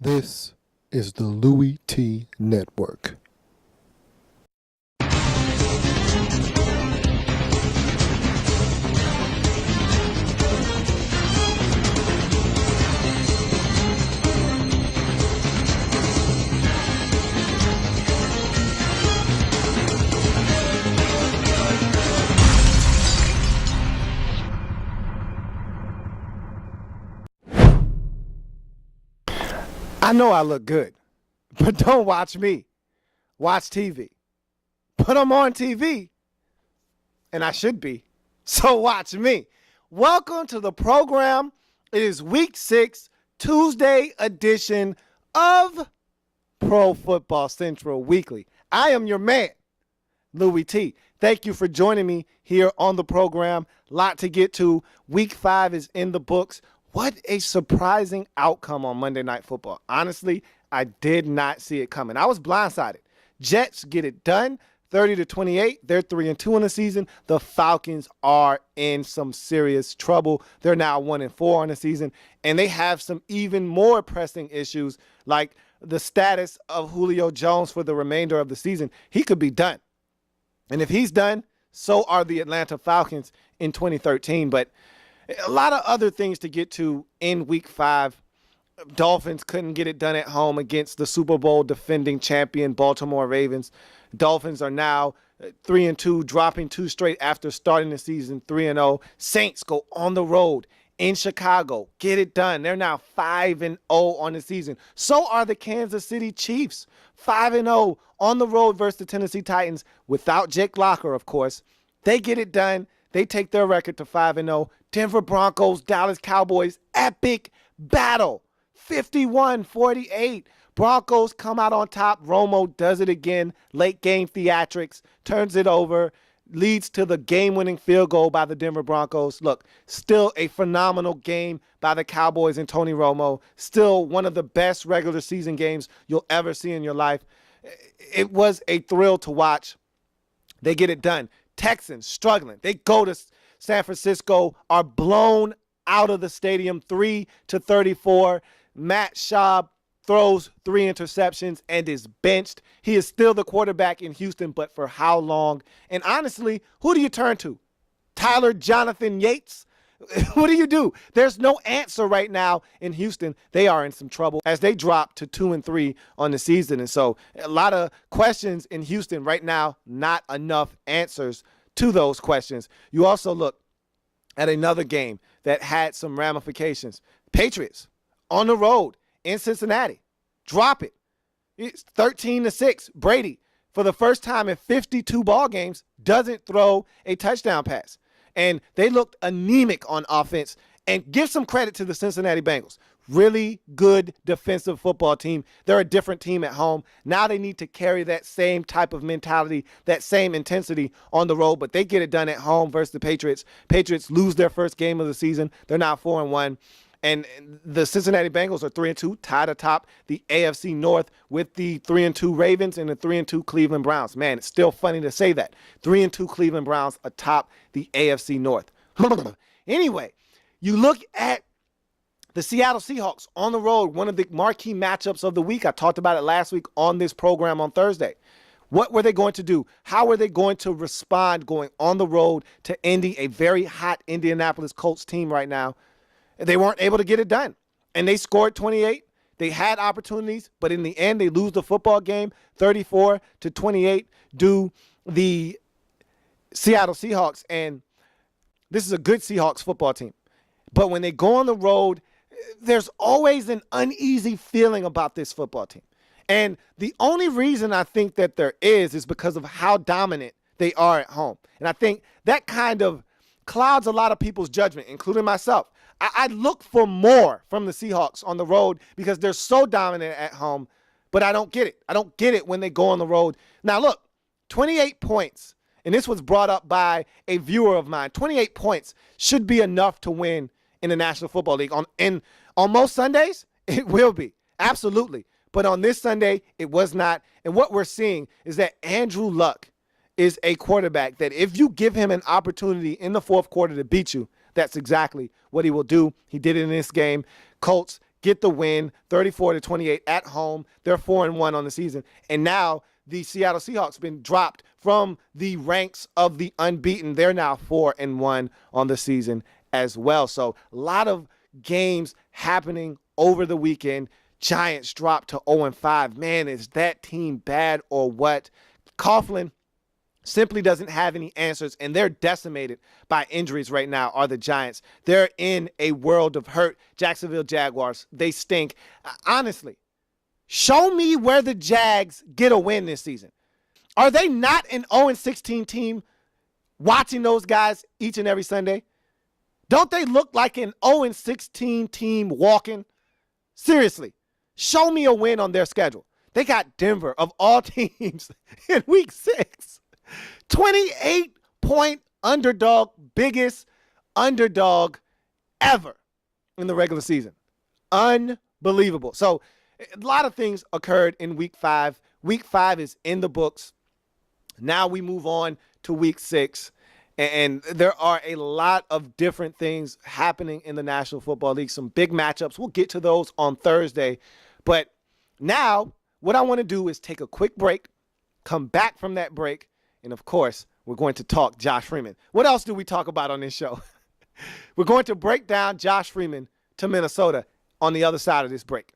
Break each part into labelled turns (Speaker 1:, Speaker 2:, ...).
Speaker 1: This is the Louis T. Network.
Speaker 2: I know I look good, but don't watch me. Watch TV. But I'm on TV, and I should be, so watch me. Welcome to the program. It is Week 6, Tuesday edition of Pro Football Central Weekly. I am your man, Louis T. Thank you for joining me here on the program. Lot to get to. Week 5 is in the books. What a surprising outcome on Monday Night Football. Honestly, I did not see it coming. I was blindsided. Jets get it done, 30-28. They're 3-2 in the season. The Falcons are in some serious trouble. They're now 1-4 on the season, and they have some even more pressing issues like the status of Julio Jones for the remainder of the season. He could be done. And if he's done, so are the Atlanta Falcons in 2013. But a lot of other things to get to in Week 5. Dolphins couldn't get it done at home against the Super Bowl defending champion Baltimore Ravens. Dolphins are now 3-2, dropping 2 straight after starting the season 3-0. Saints go on the road in Chicago, get it done. They're now 5-0 on the season. So are the Kansas City Chiefs, 5-0 on the road versus the Tennessee Titans without Jake Locker, of course. They get it done. They take their record to 5-0. Denver Broncos, Dallas Cowboys, epic battle, 51-48. Broncos come out on top. Romo does it again. Late game theatrics, turns it over, leads to the game-winning field goal by the Denver Broncos. Look, still a phenomenal game by the Cowboys and Tony Romo. Still one of the best regular season games you'll ever see in your life. It was a thrill to watch. They get it done. Texans struggling. They go to San Francisco, are blown out of the stadium 3-34. Matt Schaub throws 3 interceptions and is benched. He is still the quarterback in Houston, but for how long? And honestly, who do you turn to? Tyler Jonathan Yates? What do you do? There's no answer right now in Houston. They are in some trouble as they drop to 2-3 on the season. And so a lot of questions in Houston right now, not enough answers to those questions. You also look at another game that had some ramifications. Patriots on the road in Cincinnati. Drop it. It's 13-6. Brady, for the first time in 52 ball games, doesn't throw a touchdown pass. And they looked anemic on offense. And give some credit to the Cincinnati Bengals. Really good defensive football team. They're a different team at home. Now they need to carry that same type of mentality, that same intensity on the road. But they get it done at home versus the Patriots. Patriots lose their first game of the season. They're now 4-1. And the Cincinnati Bengals are 3-2, tied atop the AFC North with the 3-2 Ravens and the 3-2 Cleveland Browns. Man, it's still funny to say that. 3-2 Cleveland Browns atop the AFC North. Anyway, you look at the Seattle Seahawks on the road, one of the marquee matchups of the week. I talked about it last week on this program on Thursday. What were they going to do? How were they going to respond going on the road to Indy, a very hot Indianapolis Colts team right now? They weren't able to get it done. And they scored 28. They had opportunities, but in the end, they lose the football game 34-28 due the Seattle Seahawks. And this is a good Seahawks football team. But when they go on the road, there's always an uneasy feeling about this football team. And the only reason I think that there is because of how dominant they are at home. And I think that kind of clouds a lot of people's judgment, including myself. I look for more from the Seahawks on the road because they're so dominant at home, but I don't get it. I don't get it when they go on the road. Now, look, 28 points, and this was brought up by a viewer of mine. 28 points should be enough to win in the National Football League. On most Sundays, it will be, absolutely. But on this Sunday, it was not. And what we're seeing is that Andrew Luck is a quarterback that if you give him an opportunity in the fourth quarter to beat you, that's exactly what he will do. He did it in this game. Colts get the win, 34-28 at home. They're 4-1 on the season. And now the Seattle Seahawks been dropped from the ranks of the unbeaten. They're now 4-1 on the season as well. So a lot of games happening over the weekend. Giants dropped to 0-5. Man, is that team bad or what? Coughlin simply doesn't have any answers, and they're decimated by injuries right now, are the Giants. They're in a world of hurt. Jacksonville Jaguars, they stink. Honestly, show me where the Jags get a win this season. Are they not an 0-16 team watching those guys each and every Sunday? Don't they look like an 0-16 team walking? Seriously, show me a win on their schedule. They got Denver, of all teams, in week 6. 28-point underdog, biggest underdog ever in the regular season. Unbelievable. So a lot of things occurred in week 5. Week 5 is in the books. Now we move on to week 6. And there are a lot of different things happening in the National Football League. Some big matchups. We'll get to those on Thursday. But now what I want to do is take a quick break, come back from that break, and, of course, we're going to talk Josh Freeman. What else do we talk about on this show? We're going to break down Josh Freeman to Minnesota on the other side of this break.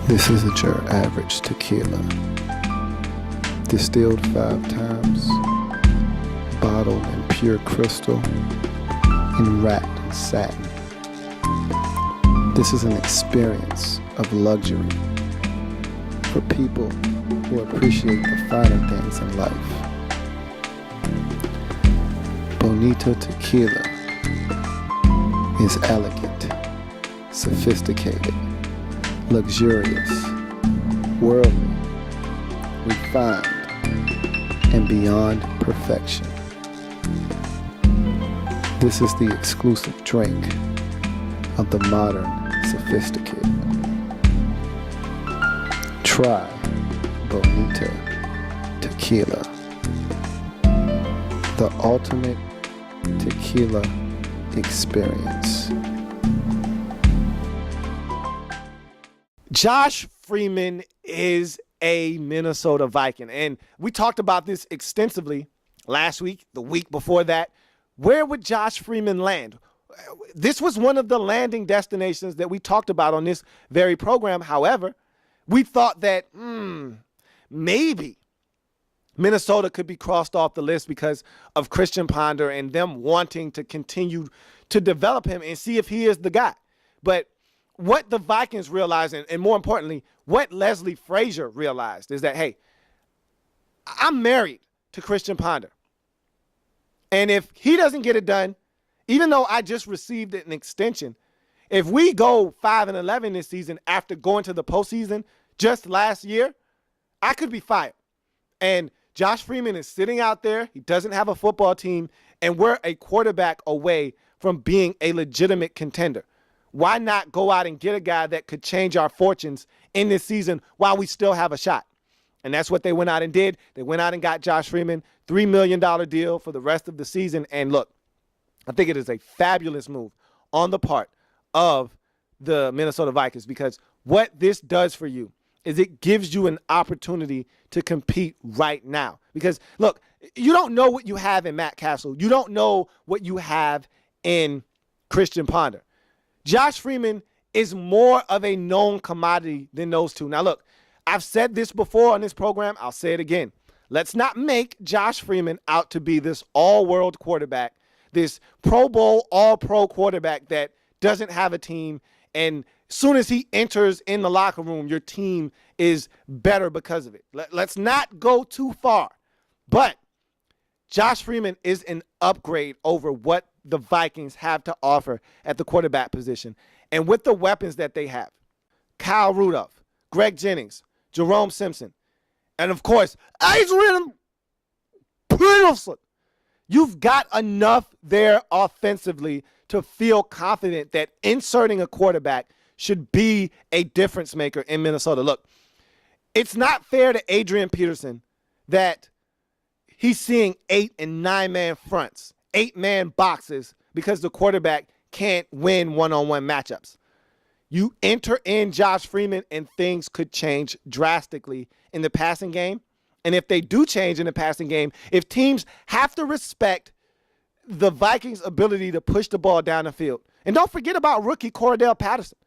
Speaker 1: This isn't your average tequila. Distilled 5 times, bottled in pure crystal, and wrapped in satin. This is an experience of luxury for people who appreciate the finer things in life. Bonito Tequila is elegant, sophisticated, luxurious, worldly, refined, and beyond perfection. This is the exclusive drink of the modern sophisticated. Try Bonito Tequila, the ultimate tequila experience.
Speaker 2: Josh Freeman is a Minnesota Viking, and we talked about this extensively last week, the week before that. Where would Josh Freeman land? This was one of the landing destinations that we talked about on this very program. However, we thought that maybe Minnesota could be crossed off the list because of Christian Ponder and them wanting to continue to develop him and see if he is the guy. But what the Vikings realized, and more importantly, what Leslie Frazier realized, is that, hey, I'm married to Christian Ponder. And if he doesn't get it done, even though I just received an extension, if we go 5-11 this season after going to the postseason just last year, I could be fired. And Josh Freeman is sitting out there. He doesn't have a football team, and we're a quarterback away from being a legitimate contender. Why not go out and get a guy that could change our fortunes in this season while we still have a shot? And that's what they went out and did. They went out and got Josh Freeman, $3 million deal for the rest of the season. And look, I think it is a fabulous move on the part of the Minnesota Vikings, because what this does for you is it gives you an opportunity to compete right now. Because, look, you don't know what you have in Matt Castle. You don't know what you have in Christian Ponder. Josh Freeman is more of a known commodity than those two. Now, look, I've said this before on this program. I'll say it again. Let's not make Josh Freeman out to be this all-world quarterback, this Pro Bowl, all-pro quarterback that doesn't have a team, and as soon as he enters in the locker room, your team is better because of it. Let's not go too far. But Josh Freeman is an upgrade over what the Vikings have to offer at the quarterback position. And with the weapons that they have, Kyle Rudolph, Greg Jennings, Jerome Simpson, and of course, Adrian Peterson, you've got enough there offensively to feel confident that inserting a quarterback should be a difference maker in Minnesota. Look, it's not fair to Adrian Peterson that he's seeing 8- and 9-man fronts, 8-man boxes, because the quarterback can't win one-on-one matchups. You enter in Josh Freeman and things could change drastically in the passing game. And if they do change in the passing game, if teams have to respect the Vikings' ability to push the ball down the field. And don't forget about rookie Cordell Patterson.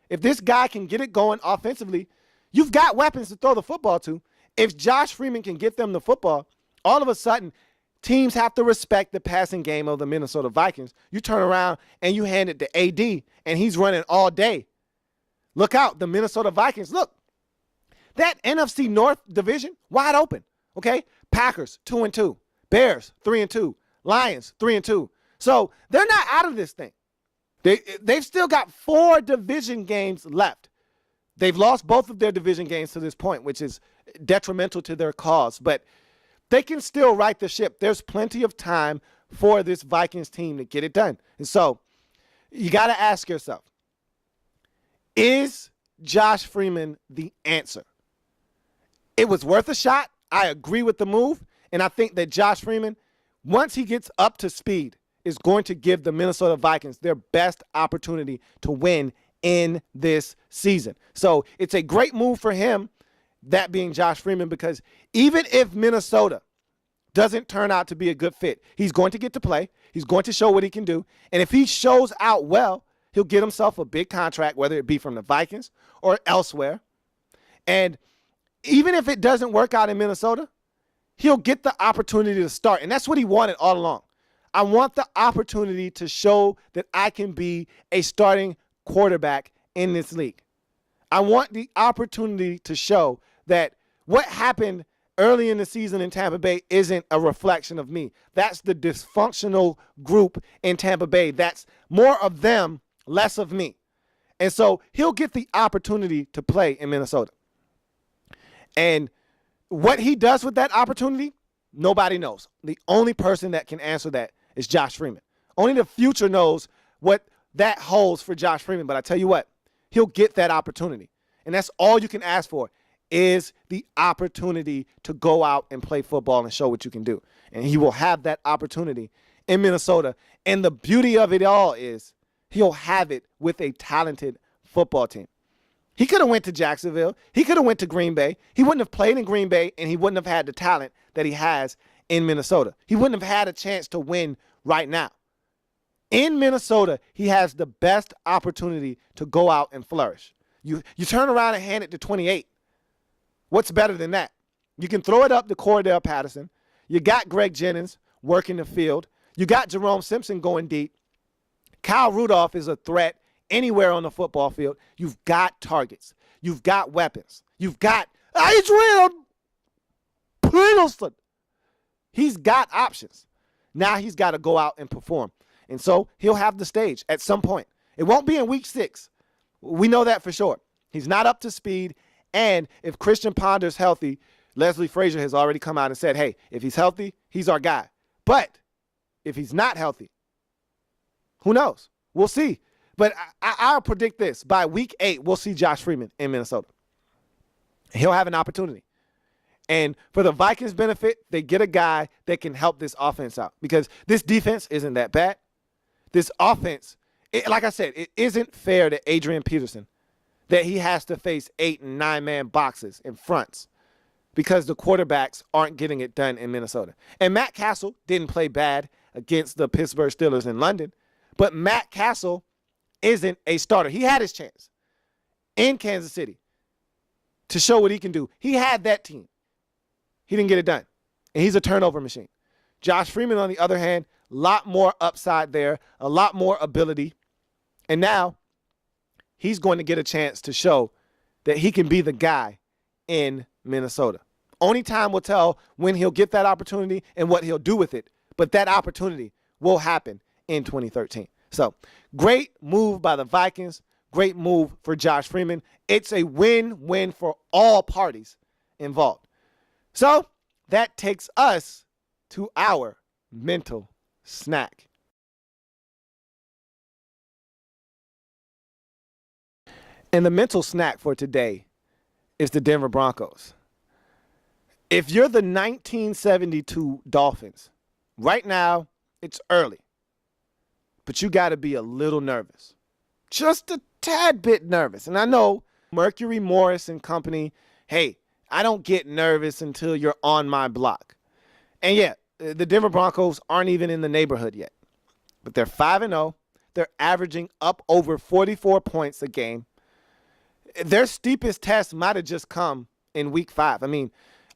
Speaker 2: If this guy can get it going offensively, you've got weapons to throw the football to. If Josh Freeman can get them the football, all of a sudden, teams have to respect the passing game of the Minnesota Vikings. You turn around and you hand it to AD, and he's running all day. Look out, the Minnesota Vikings. Look, that NFC North division, wide open, okay? Packers, 2-2. Bears, 3-2. Lions, 3-2. So they're not out of this thing. They've still got 4 division games left. They've lost both of their division games to this point, which is detrimental to their cause. But they can still right the ship. There's plenty of time for this Vikings team to get it done. And so you got to ask yourself, is Josh Freeman the answer? It was worth a shot. I agree with the move. And I think that Josh Freeman, once he gets up to speed, is going to give the Minnesota Vikings their best opportunity to win in this season. So it's a great move for him, that being Josh Freeman, because even if Minnesota doesn't turn out to be a good fit, he's going to get to play. He's going to show what he can do. And if he shows out well, he'll get himself a big contract, whether it be from the Vikings or elsewhere. And even if it doesn't work out in Minnesota, he'll get the opportunity to start. And that's what he wanted all along. I want the opportunity to show that I can be a starting quarterback in this league. I want the opportunity to show that what happened early in the season in Tampa Bay isn't a reflection of me. That's the dysfunctional group in Tampa Bay. That's more of them, less of me. And so he'll get the opportunity to play in Minnesota. And what he does with that opportunity, nobody knows. The only person that can answer that is Josh Freeman. Only the future knows what that holds for Josh Freeman. But I tell you what, he'll get that opportunity. And that's all you can ask for, is the opportunity to go out and play football and show what you can do. And he will have that opportunity in Minnesota. And the beauty of it all is he'll have it with a talented football team. He could have went to Jacksonville. He could have went to Green Bay. He wouldn't have played in Green Bay, and he wouldn't have had the talent that he has in Minnesota. He wouldn't have had a chance to win right now. In Minnesota, he has the best opportunity to go out and flourish. You turn around and hand it to 28. What's better than that? You can throw it up to Cordell Patterson. You got Greg Jennings working the field. You got Jerome Simpson going deep. Kyle Rudolph is a threat anywhere on the football field. You've got targets. You've got weapons. You've got Adrian Peterson. He's got options. Now he's got to go out and perform. And so he'll have the stage at some point. It won't be in week 6. We know that for sure. He's not up to speed. And if Christian Ponder's healthy, Leslie Frazier has already come out and said, hey, if he's healthy, he's our guy. But if he's not healthy, who knows? We'll see. But I'll predict this. By week 8, we'll see Josh Freeman in Minnesota. He'll have an opportunity. And for the Vikings' benefit, they get a guy that can help this offense out. Because this defense isn't that bad. This offense, like I said, it isn't fair to Adrian Peterson that he has to face 8- and 9-man boxes in fronts because the quarterbacks aren't getting it done in Minnesota. And Matt Castle didn't play bad against the Pittsburgh Steelers in London. But Matt Castle isn't a starter. He had his chance in Kansas City to show what he can do. He had that team. He didn't get it done. And he's a turnover machine. Josh Freeman, on the other hand, a lot more upside there, a lot more ability. And now he's going to get a chance to show that he can be the guy in Minnesota. Only time will tell when he'll get that opportunity and what he'll do with it. But that opportunity will happen in 2013. So great move by the Vikings. Great move for Josh Freeman. It's a win-win for all parties involved. So that takes us to our mental snack. And the mental snack for today is the Denver Broncos. If you're the 1972 Dolphins, right now it's early, but you got to be a little nervous. Just a tad bit nervous. And I know Mercury Morris and company, hey, I don't get nervous until you're on my block. And yeah, the Denver Broncos aren't even in the neighborhood yet. But they're 5-0. They're averaging up over 44 points a game. Their steepest test might have just come in week 5. I mean,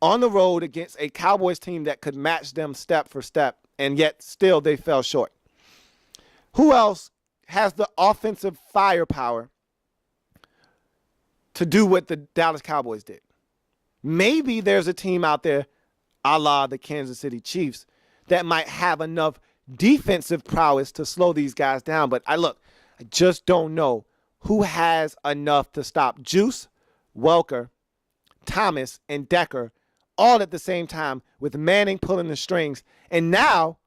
Speaker 2: on the road against a Cowboys team that could match them step for step, and yet still they fell short. Who else has the offensive firepower to do what the Dallas Cowboys did? Maybe there's a team out there, a la the Kansas City Chiefs, that might have enough defensive prowess to slow these guys down. But I just don't know who has enough to stop Juice, Welker, Thomas, and Decker all at the same time with Manning pulling the strings. And now,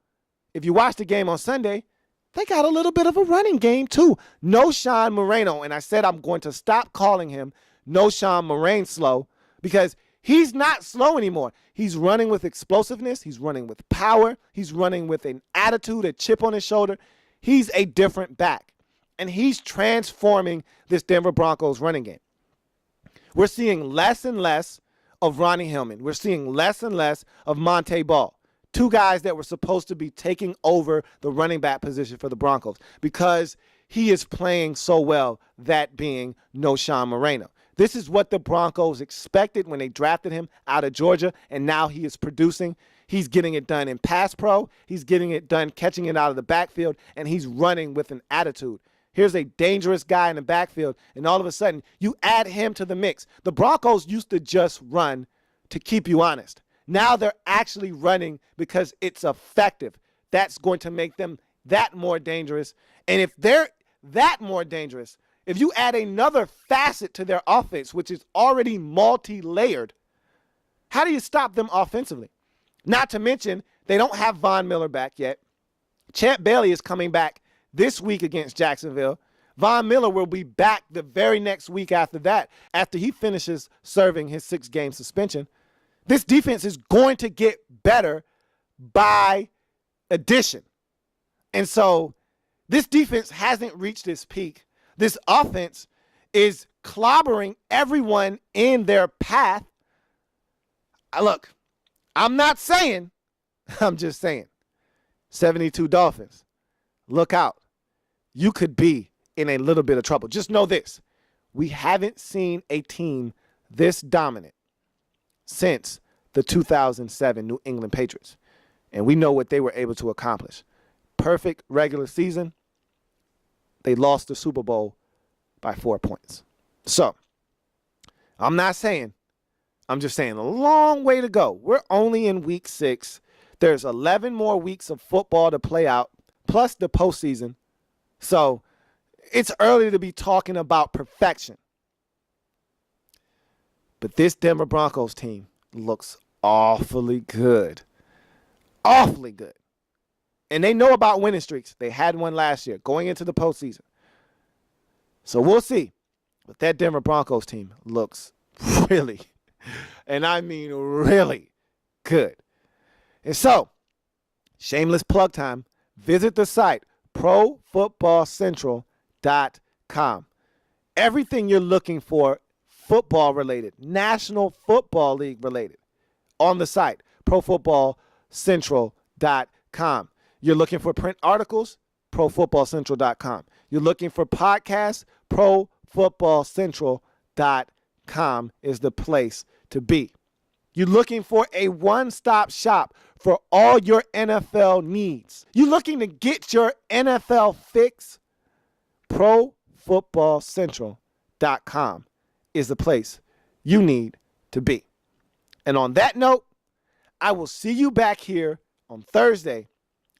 Speaker 2: if you watch the game on Sunday, they got a little bit of a running game too. No Sean Moreno. And I said I'm going to stop calling him No Sean Moreno slow because he's not slow anymore. He's running with explosiveness. He's running with power. He's running with an attitude, a chip on his shoulder. He's a different back. And he's transforming this Denver Broncos running game. We're seeing less and less of Ronnie Hillman. We're seeing less and less of Monte Ball. Two guys that were supposed to be taking over the running back position for the Broncos because he is playing so well, that being No Sean Moreno. This is what the Broncos expected when they drafted him out of Georgia, and now he is producing. He's getting it done in pass pro. He's getting it done catching it out of the backfield, and he's running with an attitude. Here's a dangerous guy in the backfield, and all of a sudden, you add him to the mix. The Broncos used to just run to keep you honest. Now they're actually running because it's effective. That's going to make them that more dangerous. And if they're that more dangerous, if you add another facet to their offense, which is already multi-layered, how do you stop them offensively? Not to mention, they don't have Von Miller back yet. Champ Bailey is coming back this week against Jacksonville. Von Miller will be back the very next week after that, after he finishes serving his 6-game suspension. This defense is going to get better by addition. And so this defense hasn't reached its peak. This offense is clobbering everyone in their path. Look, I'm not saying, I'm just saying, 72 Dolphins, look out. You could be in a little bit of trouble. Just know this. We haven't seen a team this dominant since the 2007 New England Patriots. And we know what they were able to accomplish. Perfect regular season. They lost the Super Bowl by 4 points. So, I'm not saying, I'm just saying a long way to go. We're only in week 6. There's 11 more weeks of football to play out, plus the postseason. So, it's early to be talking about perfection. But this Denver Broncos team looks awfully good. Awfully good. And they know about winning streaks. They had one last year going into the postseason. So we'll see. But that Denver Broncos team looks really, and I mean really good. And so, shameless plug time. Visit the site, ProFootballCentral.com. Everything you're looking for football related, National Football League related, on the site, ProFootballCentral.com. You're looking for print articles, ProFootballCentral.com. You're looking for podcasts, ProFootballCentral.com is the place to be. You're looking for a one-stop shop for all your NFL needs. You're looking to get your NFL fix? ProFootballCentral.com is the place you need to be. And on that note, I will see you back here on Thursday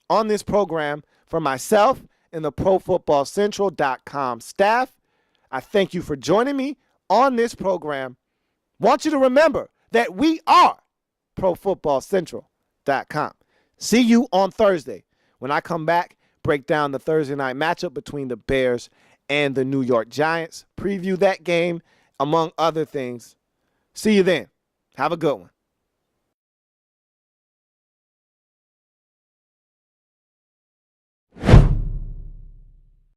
Speaker 2: on this program for myself and the ProFootballCentral.com staff. I thank you for joining me on this program. Want you to remember that we are ProFootballCentral.com. See you on Thursday when I come back, break down the Thursday night matchup between the Bears and the New York Giants, preview that game, among other things. See you then. Have a good one.